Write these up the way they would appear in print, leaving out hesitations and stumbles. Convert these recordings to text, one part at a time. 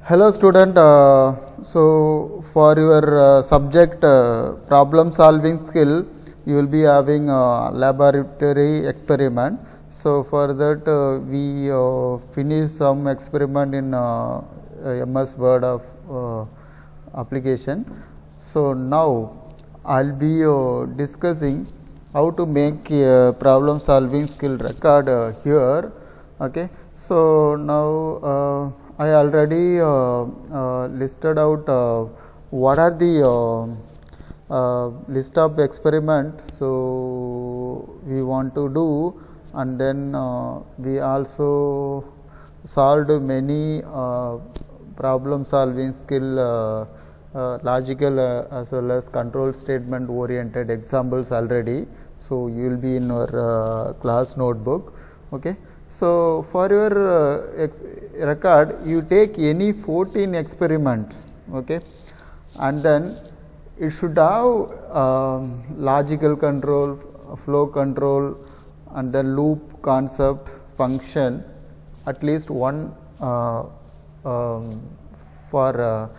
Hello student, so for your subject problem solving skill, you will be having a laboratory experiment. So for that we finish some experiment in MS Word of application. So now I will be discussing how to make a problem solving skill record here. Okay. So now I already listed out what are the list of experiment. So we want to do, and then we also solved many problem solving skill logical as well as control statement oriented examples already. So you will be in your class notebook. Okay. So for your record, you take any 14 experiments, okay, and then it should have logical control, flow control, and then loop concept, function, at least one for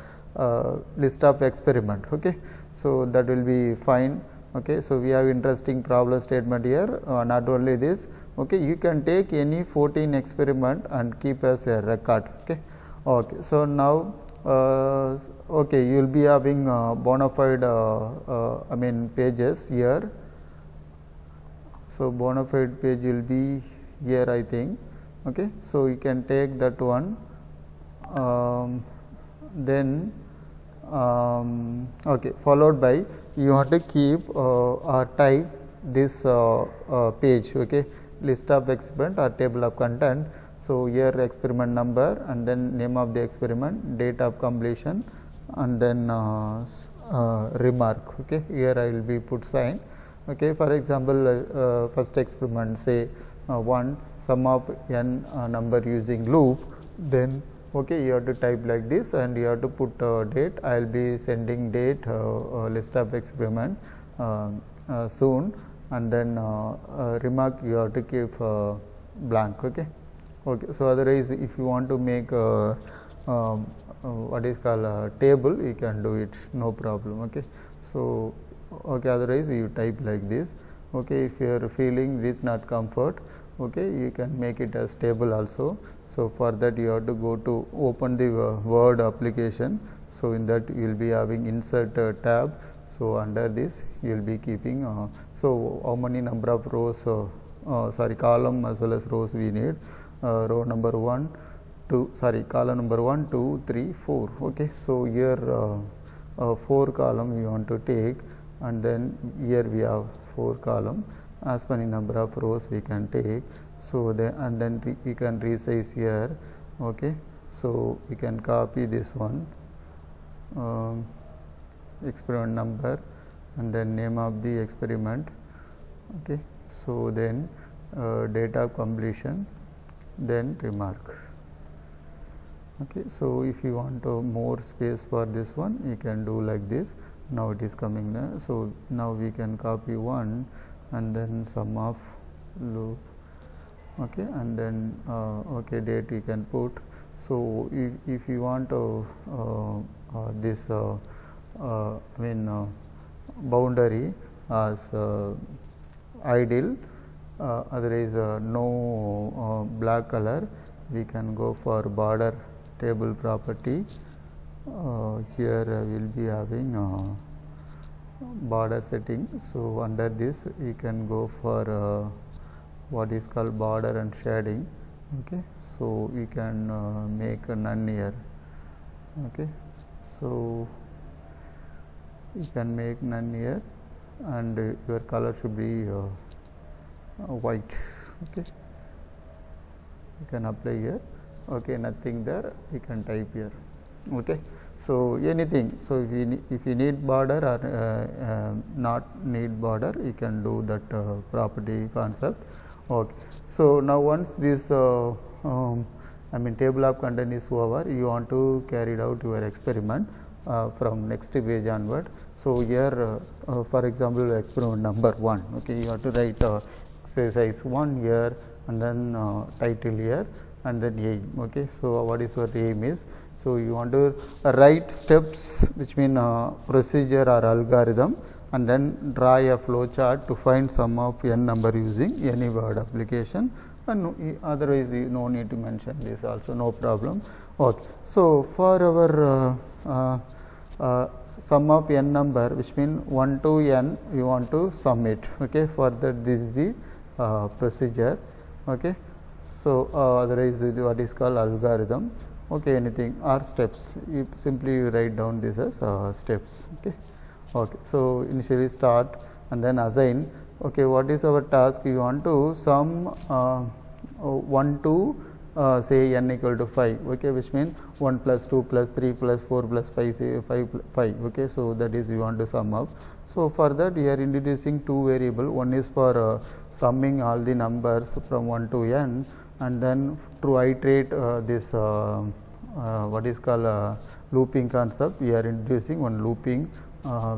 list of experiment. Okay, so that will be fine. Okay, so we have interesting problem statement here. Not only this, okay, you can take any 14 experiment and keep as a record. Okay, okay. So now, okay, you will be having bona fide, pages here. So bona fide page will be here, I think. Okay, so you can take that one. Then okay, followed by you want to keep or type this page, okay, list of experiment or table of content. So here experiment number, and then name of the experiment, date of completion, and then remark. Okay, here I will be put sign. Okay, for example, first experiment, say 1 sum of n number using loop, then okay, you have to type like this, and you have to put date. I will be sending date list of experiment soon, and then remark you have to keep blank. Okay, okay. So otherwise, if you want to make what is called a table, you can do it, no problem. Okay, so okay, otherwise you type like this. Okay, if you are feeling this not comfort, okay, you can make it as table also. So for that you have to go to open the Word application. So in that you will be having insert tab. So under this you will be keeping so how many number of rows column as well as rows we need, row number 1 2 column number 1 2 3 4. Okay, so here 4 column we want to take, and then here we have 4 column. As many number of rows we can take. So and then we can resize here. Okay, so we can copy this one, experiment number, and then name of the experiment. Okay, so then date of completion, then remark. Okay, so if you want more space for this one, you can do like this. Now it is coming there. So now we can copy one, and then sum of loop. Okay, and then okay, date you can put. So if you want this boundary as ideal, otherwise no black color, we can go for border table property. Here we will be having border setting. So under this you can go for what is called border and shading. Okay, so we can make a none here. Okay, so you can make none here, and your color should be white. Okay, you can apply here. Okay, nothing there, you can type here. Okay, so anything. So if you need border or not need border, you can do that property concept. Okay, so now once this table of content is over, you want to carry out your experiment from next page onward. So here for example, experiment number 1. Okay, you have to write exercise 1 here, and then title here, and then aim. Okay, so what is your aim is, so you want to write steps, which mean procedure or algorithm, and then draw a flow chart to find sum of n number using any word application, and otherwise you no need to mention this also, no problem. Okay, so for our sum of n number, which mean 1 to n, we want to sum it. Okay, for that this is the procedure. Okay, so otherwise what is called algorithm. Okay, anything or steps, you simply write down this as steps. Okay. Okay, so initially start and then assign. Okay, what is our task? You want to sum 1 to say n equal to 5. Okay, which means 1 plus 2 plus 3 plus 4 plus 5, say 5. Okay, so that is you want to sum up. So for that we are introducing two variable. One is for summing all the numbers from 1 to n, and then to iterate this what is called looping concept, we are introducing one looping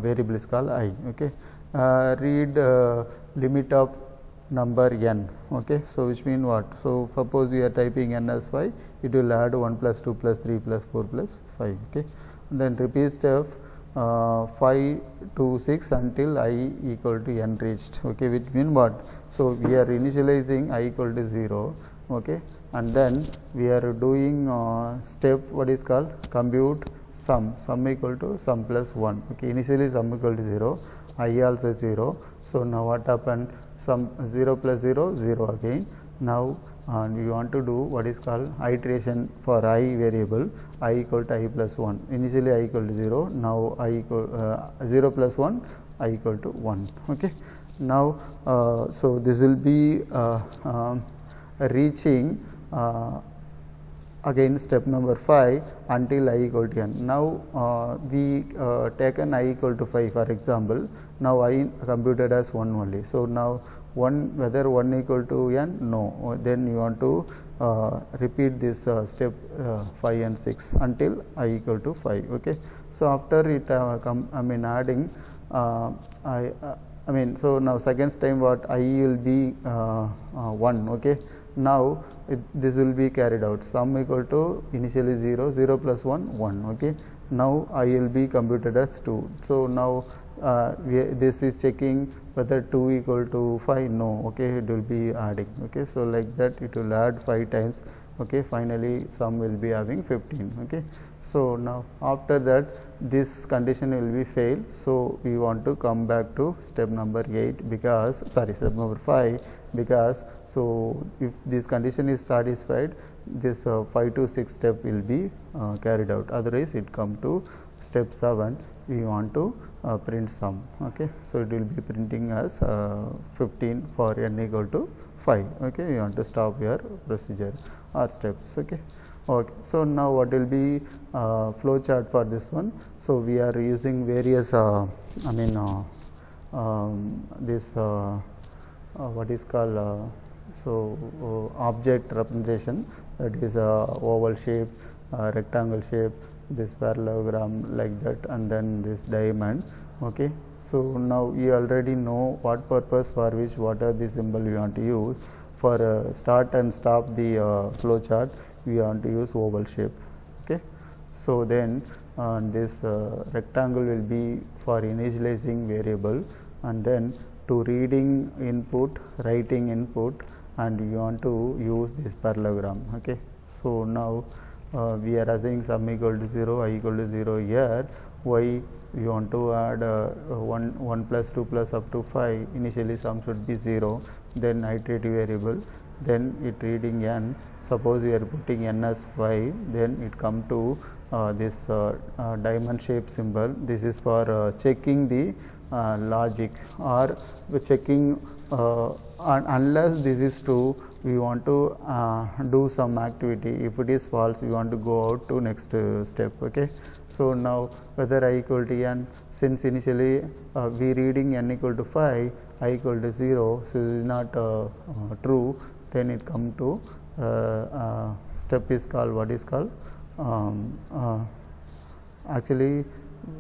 variable is called I. Okay, read limit of number n. Okay, so which mean what? So suppose we are typing n as 5, it will add 1 plus 2 plus 3 plus 4 plus 5. Okay, and then repeat step 5 to 6 until I equal to n reached. Okay, which mean what? So we are initializing I equal to 0. Okay, and then we are doing step what is called compute sum equal to sum plus 1. Okay, initially sum equal to 0, I also 0. So now what happened? Sum 0 plus 0, 0 again. Now we want to do what is called iteration for I variable, I equal to I plus 1. Initially I equal to 0, now I equal 0 plus 1, I equal to 1. Okay, now so this will be reaching again step number 5 until I equal to n. Now we taken I equal to 5 for example. Now I computed as 1 only. So now 1, whether 1 equal to n, no, then you want to repeat this step 5 and 6 until I equal to 5. Okay, so after it adding I mean, so now second time what I will be 1. Okay, now this will be carried out, sum equal to initially 0, 0 plus 1, 1. Okay, now I will be computed as 2. So now this is checking whether 2 equal to 5, no. Okay, it will be adding. Okay, so like that it will add 5 times. Okay, finally sum will be having 15. Okay, so now after that this condition will be failed. So we want to come back to step number 8 because step number 5, because so if this condition is satisfied, this 5 to 6 step will be carried out. Otherwise it come to step 7, we want to print sum. Okay, so it will be printing as 15 for n equal to 5. Okay, you want to stop your procedure or steps. Okay. Okay, so now what will be flow chart for this one? So we are using various this what is called object representation, that is oval shape, rectangle shape, this parallelogram like that, and then this diamond. Okay, so now you already know what purpose for which what are the symbol you want to use. For start and stop the flow chart, we want to use oval shape. Okay, so then this rectangle will be for initializing variable, and then to reading input, writing input, and you want to use this parallelogram. Okay, so now we are assigning sum equal to 0, I equal to 0 here. Why we want to add 1 plus 2 plus up to 5, initially sum should be 0, then iterative variable, then it reading n. Suppose we are putting n as 5, then it come to this diamond shape symbol. This is for checking the logic, or checking unless this is true, we want to do some activity. If it is false, we want to go out to next step. Okay, so now whether I equal to n, since initially we reading n equal to 5, I equal to 0, so it is not true, then it come to step is called what is called actually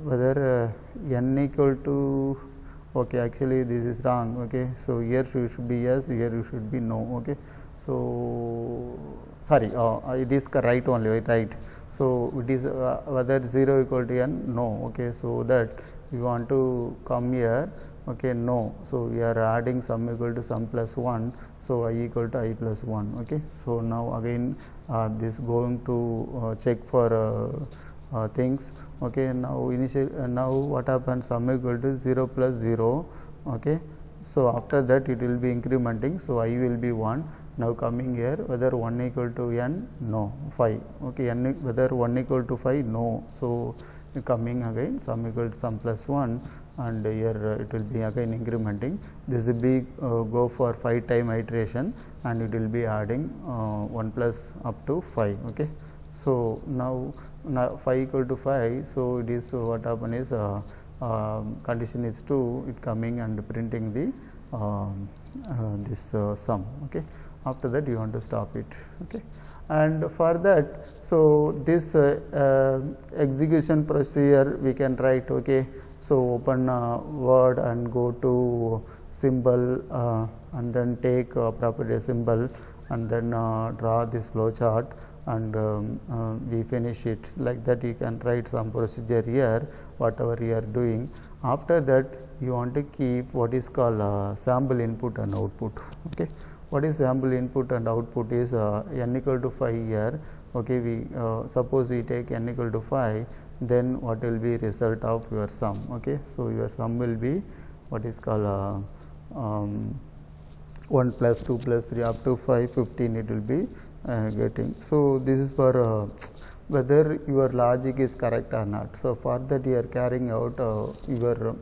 whether n equal to, okay, actually this is wrong. Okay, so here you should be yes, here you should be no. Okay, so sorry, it is right only, right? So it is whether 0 equal to n, no. Okay, so that we want to come here, okay, no. So we are adding sum equal to sum plus 1, so I equal to I plus 1. Okay, so now again this going to check for things. Okay, now initial now what happens, sum equal to 0 plus 0. Okay, so after that it will be incrementing, so I will be 1. Now coming here, whether 1 equal to n, no, 5. Okay, n whether 1 equal to 5, no. So coming again sum equal to sum plus 1, and here it will be again incrementing. This will be go for 5 time iteration, and it will be adding 1 plus up to 5. Okay, so now 5 equal to 5, so it is what happen is condition is true, it coming and printing the this sum. Okay, after that you want to stop it. Okay, and for that, so this execution procedure we can write. Okay, so open Word and go to symbol and then take property symbol, and then draw this flow chart, and we finish it. Like that you can write some procedure here, whatever you are doing. After that you want to keep what is called sample input and output. Okay, what is sample input and output is n equal to 5 here. Okay, we suppose we take n equal to 5, then what will be result of your sum. Okay, so your sum will be what is called 1 plus 2 plus 3 up to 5, 15 it will be getting. So this is for whether your logic is correct or not. So for that you are carrying out your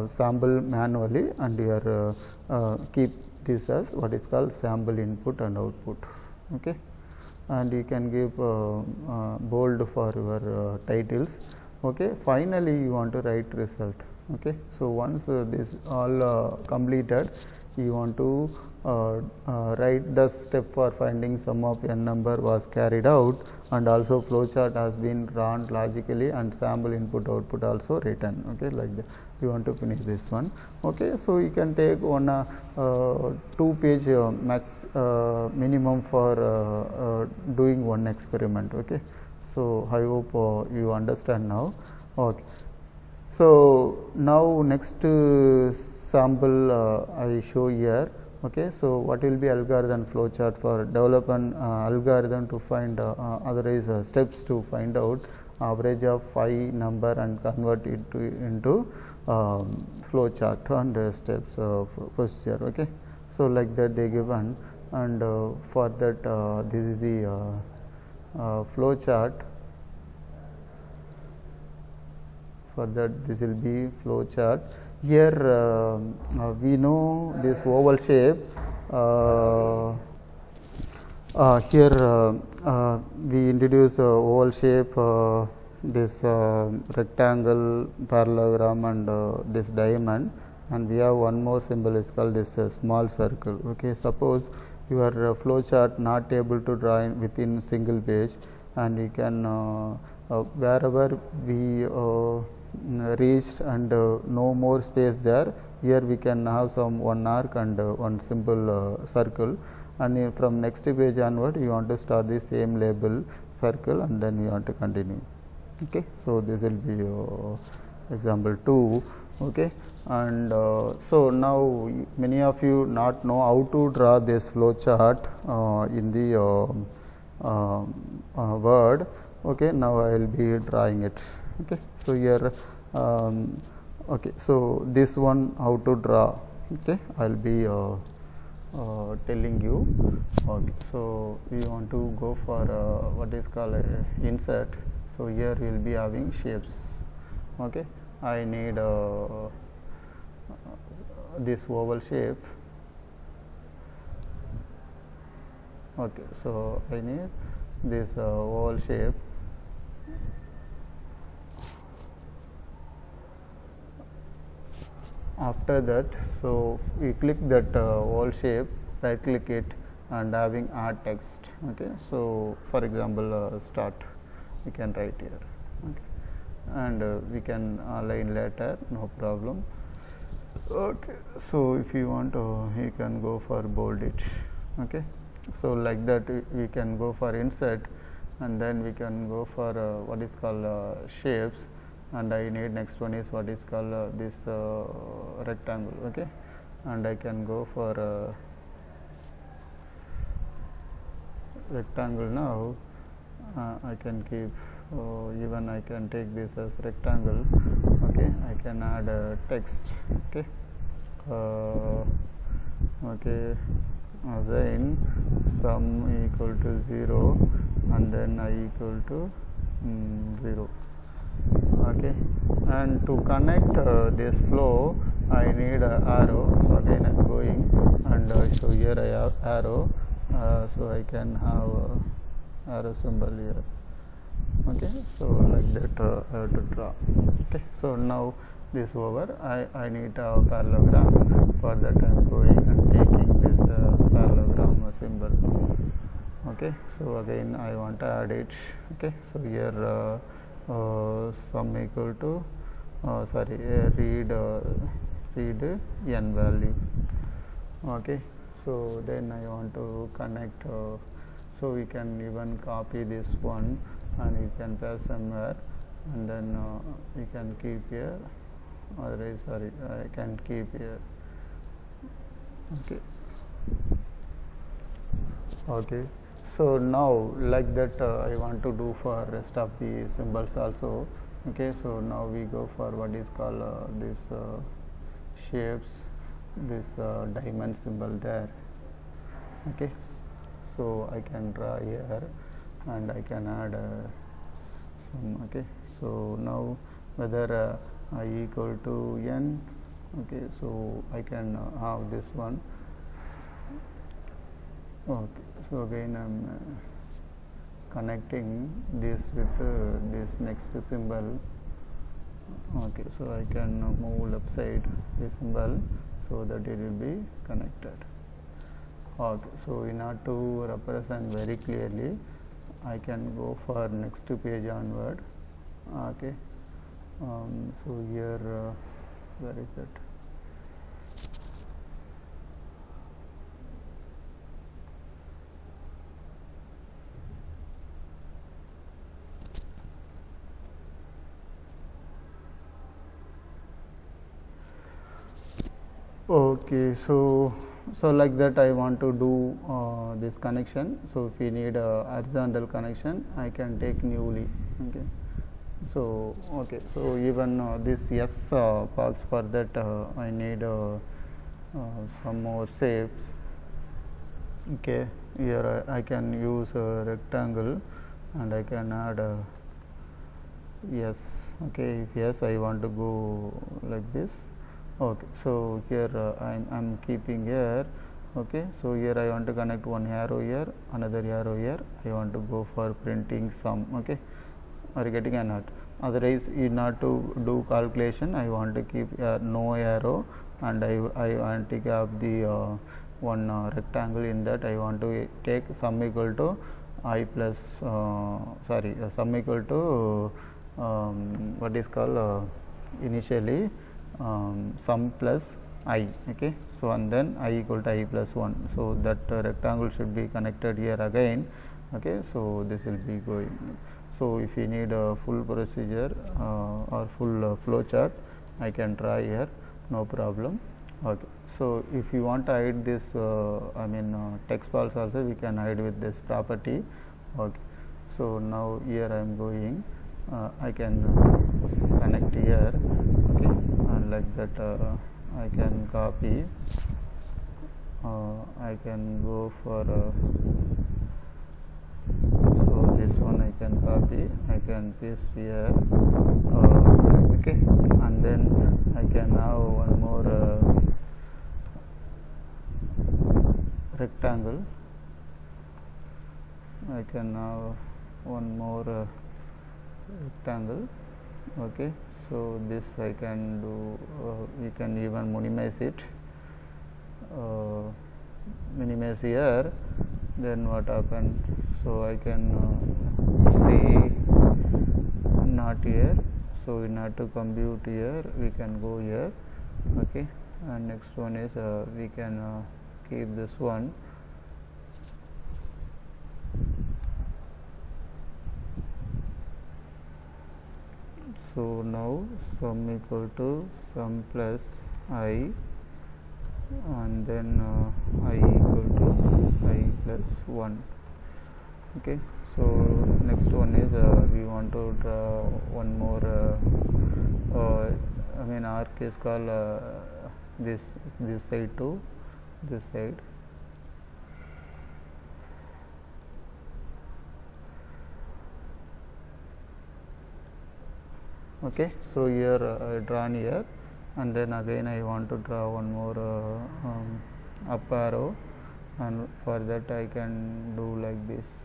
sample manually, and you are keep this as what is called sample input and output. Okay, and you can give bold for your titles. Okay, finally you want to write result. Okay, so once this all completed, you want to write the step for finding sum of n number was carried out, and also flowchart has been drawn logically, and sample input output also written. Okay, like that you want to finish this one. Okay, so you can take one 2-page max minimum for doing one experiment. Okay, so I hope you understand now. Okay, so now next sample I show here. Okay, so what will be algorithm flowchart for develop an algorithm to find otherwise steps to find out average of 5 number and convert it into flowchart and steps of procedure. Okay, so like that they given, and for that this is the flowchart. For that this will be flowchart. Here we know this oval shape. Here we introduce oval shape, this rectangle, parallelogram, and this diamond, and we have one more symbol is called this small circle. Okay, suppose your flowchart not able to draw within single page, and you can wherever we reached and no more space there, here we can have some one arc and one simple circle, and from next page onward you want to start the same label circle, and then you want to continue. Okay, so this will be example 2. Okay, and so now many of you not know how to draw this flow chart in the Word. Okay, now I will be drawing it. Okay, so here okay, so this one how to draw. Okay, I will be telling you. Okay, so we want to go for what is called insert. So here we will be having shapes. Okay, I need this oval shape. Okay, so I need this oval shape. After that, so we click that oval shape, right click it, and having add text. Okay, so for example start we can write here. Okay, and we can align later, no problem. Okay, so if you want you can go for bold it. Okay, So like that we can go for insert, and then we can go for what is called shapes, and I need next one is what is called this rectangle. Okay, and I can go for rectangle now. I can keep even I can take this as rectangle. Okay, I can add text. Okay, okay, then sum equal to 0 and then I equal to 0. Okay, and to connect this flow I need a arrow. So again I am going, and so here I have arrow, so I can have arrow symbol here. Okay, so like that I have to draw. Okay, so now this over, I need a parallelogram. For that I am going and taking this parallelogram symbol. Okay, so again I want to add it. Okay, so here sum equal to read n value. Okay, so then I want to connect, so we can even copy this one and you can paste somewhere, and then we can keep here, otherwise I can keep here. Okay, okay, so now like that I want to do for rest of the symbols also. Okay, so now we go for what is called this shapes, this diamond symbol there. Okay, so I can draw here and I can add some. Okay, so now whether I equal to n. Okay, so I can have this one. Okay, so again I am connecting this with this next symbol. Okay, so I can move left side the symbol so that it will be connected. Okay, so in order to represent very clearly, I can go for next page onward. Okay, so here where is it? Okay, so like that I want to do this connection. So if we need a horizontal connection, I can take newly. Okay, so okay, so even this S box, for that I need some more shapes. Okay, here I can use a rectangle and I can add yes. Okay, if yes I want to go like this. Okay, so here I'm keeping here. Okay, so here I want to connect one arrow here, another arrow here. I want to go for printing sum. Okay, are you getting or not? Otherwise in order to do calculation I want to keep no arrow, and I want to have the one rectangle. In that I want to take sum equal to I plus sum equal to what is called initially sum plus I. Okay, so and then I equal to I plus 1. So that rectangle should be connected here again. Okay, so this will be going. So if you need a full procedure or full flow chart, I can try here, no problem. Okay, so if you want to hide this text box also, we can hide with this property. Okay, so now here I am going, I can connect here. Okay, and like that I can copy, I can go for so this one I can copy, I can paste here. Okay, and then I can have one more rectangle. I can have one more rectangle. Okay, so this I can do, we can even minimize it, minimize here. Then what happened? So I can see not here. So in order to compute here, we can go here. Okay, and next one is we can keep this one. So now sum equal to sum plus I, and then I equal to I plus 1. Okay, so next one is we want to draw one more arc is called this side to this side. Okay, so here drawn here, and then again I want to draw one more up arrow, and for that I can do like this.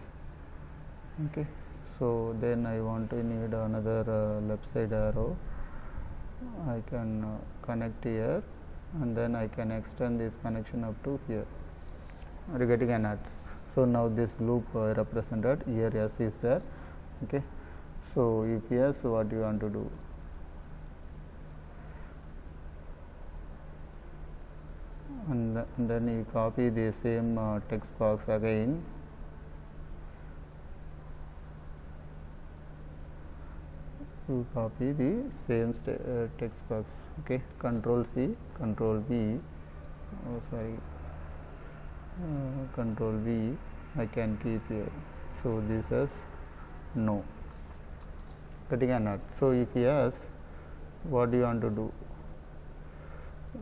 Okay, so then I want to need another left side arrow. I can connect here, and then I can extend this connection up to here. Are you getting an art? So now this loop represented here S is there. Okay, so if yes, what you want to do? And then you copy the same text box again. You copy the same text box. Okay, Control C, Control V. Oh, sorry. Control V. I can keep here. So this is no. Getting or not? So if yes, what do you want to do?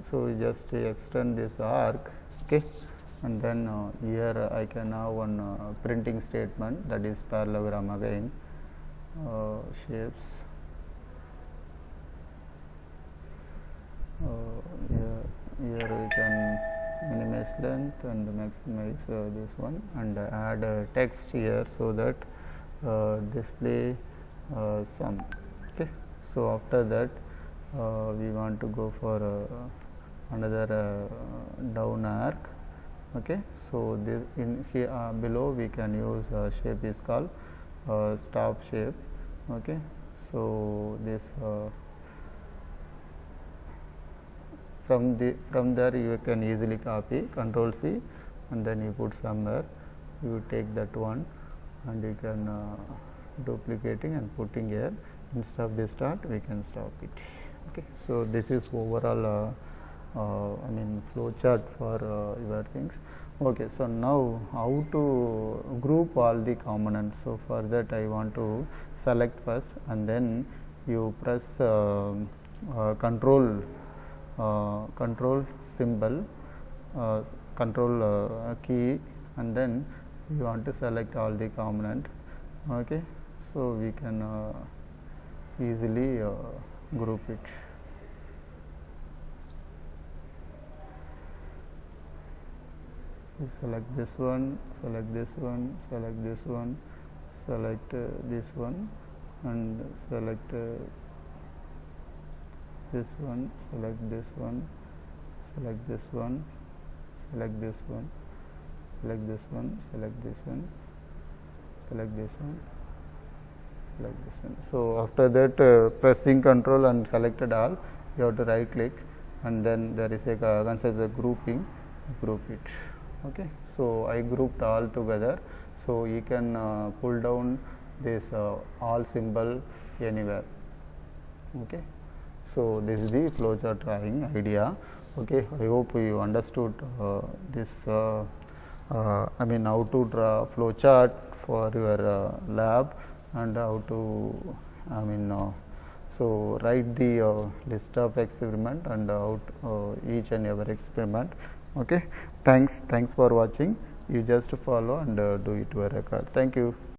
So we just extend this arc. Okay, and then here I can have one printing statement, that is parallelogram again. Shapes. Here we can minimize length and maximize this one, and add text here so that display sum. Okay, so after that we want to go for another down arc. Okay, so this in here below we can use shape is called stop shape. Okay, so this from there you can easily copy, Control C, and then you put somewhere, you take that one and you can duplicating and putting here. Instead of this start, we can stop it. Okay, so this is overall flow chart for your things. Okay, so now how to group all the components? So for that I want to select first, and then you press control symbol, control key, and then you want to select all the component. Okay, so we can easily group it. Select this one, select this one, select this one, select this one, and select this one, select this one, select this one, select this one, select this one, select this one, select this one, select this one. So after that pressing control and selected all, you have to right click, and then there is a concept of grouping, group it. Okay, so I grouped all together, so you can pull down this all symbol anywhere. Okay, so this is the flowchart drawing idea. Okay, I hope you understood this how to draw flowchart for your lab, and how to so write the list of experiment and out each and every experiment. Okay, thanks for watching. You just follow and do it to a record. Thank you.